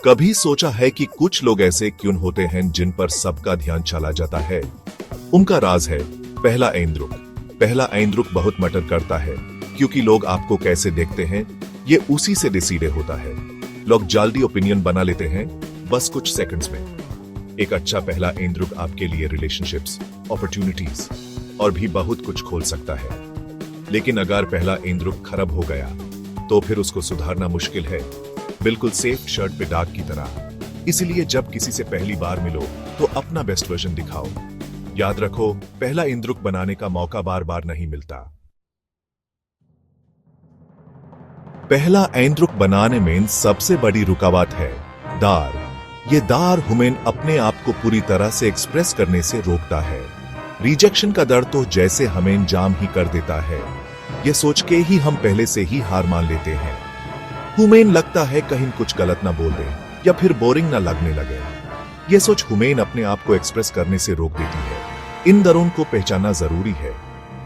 कभी सोचा है कि कुछ लोग ऐसे क्यों होते हैं जिन पर सबका ध्यान चला जाता है? उनका राज है पहला ऐंद्रुक। पहला ऐंद्रुक बहुत मैटर करता है क्योंकि लोग आपको कैसे देखते हैं ये उसी से डिसीड होता है। लोग जल्दी ओपिनियन बना लेते हैं बस कुछ सेकंड्स में। एक अच्छा पहला ऐंद्रुक आपके लिए रिलेशनशिप्स, अपॉर्चुनिटीज और भी बहुत कुछ खोल सकता है। लेकिन अगर पहला ऐंद्रुक खराब हो गया तो फिर उसको सुधारना मुश्किल है, बिल्कुल सेफ शर्ट पे दाग की तरह। इसलिए जब किसी से पहली बार मिलो तो अपना बेस्ट वर्जन दिखाओ। याद रखो, पहला ऐंद्रुक बनाने का मौका बार बार नहीं मिलता। पहला ऐंद्रुक बनाने में सबसे बड़ी रुकावट है दार। ये दार हमें अपने आप को पूरी तरह से एक्सप्रेस करने से रोकता है। रिजेक्शन का डर तो जैसे हमें जाम ही कर देता है। ये सोच के ही हम पहले से ही हार मान लेते हैं। हमें लगता है कहीं कुछ गलत ना बोल दे या फिर बोरिंग ना लगने लगे। ये सोच हमें अपने आप को एक्सप्रेस करने से रोक देती है। इन डरों को पहचानना जरूरी है,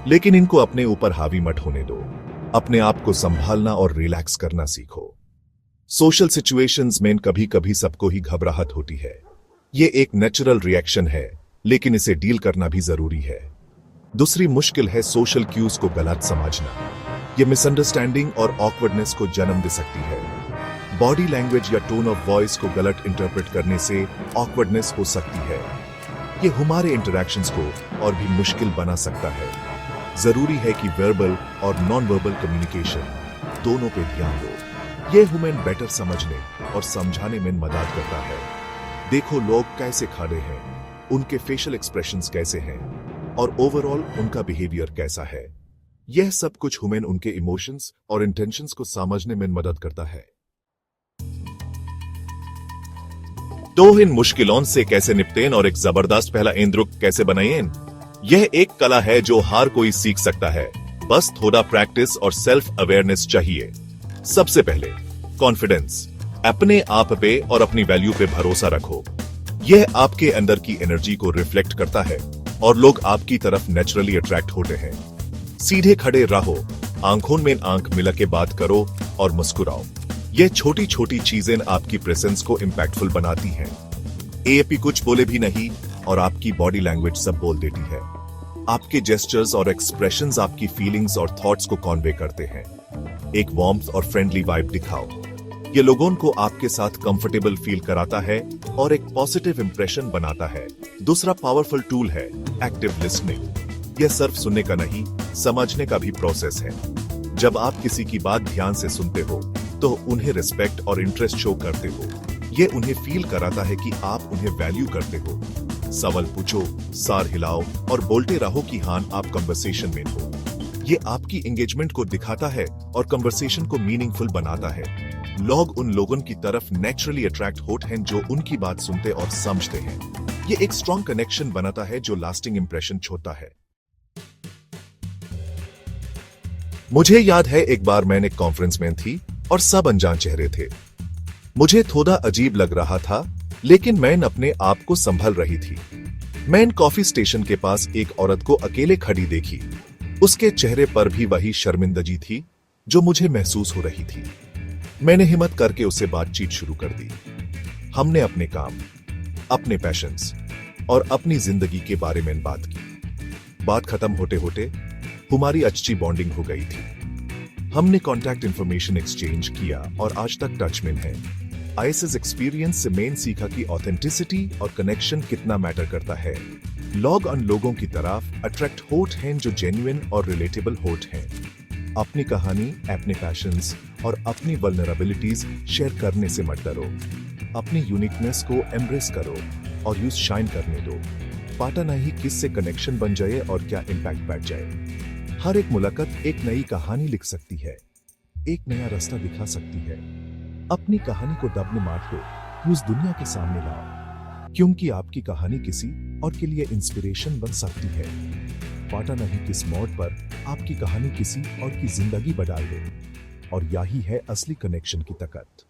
लेकिन इनको अपने ऊपर हावी मत होने दो। अपने आप को संभालना और रिलैक्स करना सीखो। सोशल सिचुएशंस में कभी कभी सबको ही घबराहट होती है। ये एक नेचुरल रिएक्शन है, लेकिन इसे डील करना भी जरूरी है। दूसरी मुश्किल है सोशल क्यूज को गलत समझना। ये मिसअंडरस्टैंडिंग और ऑकवर्डनेस को जन्म दे सकती है। बॉडी लैंग्वेज या टोन ऑफ वॉइस को गलत इंटरप्रेट करने से ऑकवर्डनेस हो सकती है। ये हमारे इंटरैक्शंस को और भी मुश्किल बना सकता है। जरूरी है कि वर्बल और नॉन वर्बल कम्युनिकेशन दोनों पे ध्यान दो। ये हमें बेटर समझने और समझाने में मदद करता है। देखो लोग कैसे खड़े हैं, उनके फेशियल एक्सप्रेशंस कैसे हैं और ओवरऑल उनका बिहेवियर कैसा है। यह सब कुछ हमें उनके इमोशंस और इंटेंशंस को समझने में मदद करता है। तो इन मुश्किलों से कैसे निपटें और एक जबरदस्त पहला ऐंद्रुक कैसे बनाएं? यह एक कला है जो हर कोई सीख सकता है, बस थोड़ा प्रैक्टिस और सेल्फ अवेयरनेस चाहिए। सबसे पहले कॉन्फिडेंस। अपने आप पे और अपनी वैल्यू पे भरोसा रखो। यह आपके अंदर की एनर्जी को रिफ्लेक्ट करता है और लोग आपकी तरफ नेचुरली अट्रैक्ट होते हैं। सीधे खड़े रहो, आंखों में आंख मिला के बात करो और मुस्कुराओ। ये छोटी छोटी चीजें आपकी प्रेजेंस को इम्पैक्टफुल बनाती हैं। एपी कुछ बोले भी नहीं और आपकी बॉडी लैंग्वेज सब बोल देती है। आपके जेस्चर्स और एक्सप्रेशंस आपकी फीलिंग्स और थॉट्स को कन्वे करते हैं। एक वार्मथ और फ्रेंडली वाइब दिखाओ। ये लोगों को आपके साथ कंफर्टेबल फील कराता है और एक पॉजिटिव इंप्रेशन बनाता है। दूसरा पावरफुल टूल है एक्टिव लिसनिंग। यह सिर्फ सुनने का नहीं, समझने का भी प्रोसेस है। जब आप किसी की बात ध्यान से सुनते हो तो उन्हें रिस्पेक्ट और इंटरेस्ट शो करते हो। ये उन्हें फील कराता है कि आप उन्हें वैल्यू करते हो। सवाल पूछो, सार हिलाओ और बोलते रहो कि हाँ आप कन्वर्सेशन में हो। ये आपकी एंगेजमेंट को दिखाता है और कन्वर्सेशन को मीनिंगफुल बनाता है। लोग उन लोगों की तरफ नेचुरली अट्रैक्ट होते हैं जो उनकी बात सुनते और समझते हैं। ये एक स्ट्रॉन्ग कनेक्शन बनाता है जो लास्टिंग इंप्रेशन छोड़ता है। मुझे याद है एक बार मैंने कॉन्फ्रेंस में थी और सब अनजान चेहरे थे। मुझे थोड़ा अजीब लग रहा था, लेकिन मैं अपने आप को संभल रही थी। मैं कॉफी स्टेशन के पास एक औरत को अकेले खड़ी देखी। उसके चेहरे पर भी वही शर्मिंदगी थी जो मुझे महसूस हो रही थी। मैंने हिम्मत करके उससे बातचीत शुरू कर दी। हमने अपने काम, अपने पैशंस और अपनी जिंदगी के बारे में बात की। बात खत्म होते होते हमारी अच्छी बॉन्डिंग हो गई थी। हमने कॉन्टैक्ट इंफॉर्मेशन एक्सचेंज किया और आज तक टच में हैं। आईएसएस एक्सपीरियंस से मेन सीखा कि ऑथेंटिसिटी और कनेक्शन कितना मैटर करता है। लोग उन लोगों की तरफ अट्रैक्ट होते हैं जो जेन्युइन और रिलेटेबल होते हैं। अपनी कहानी, अपने पैशंस और अपनी वल्नरेबिलिटीज शेयर करने से मत डरो। अपनी यूनिकनेस को एम्ब्रेस करो और यूज शाइन करने दो। पता नहीं किससे कनेक्शन बन जाए और क्या इम्पैक्ट बैठ जाए। हर एक मुलाकात एक नई कहानी लिख सकती है, एक नया रास्ता दिखा सकती है। अपनी कहानी को दबने मार दो, उस दुनिया के सामने लाओ, क्योंकि आपकी कहानी किसी और के लिए इंस्पिरेशन बन सकती है। पता नहीं किस मोड़ पर आपकी कहानी किसी और की जिंदगी बदल दे। और यही है असली कनेक्शन की ताकत।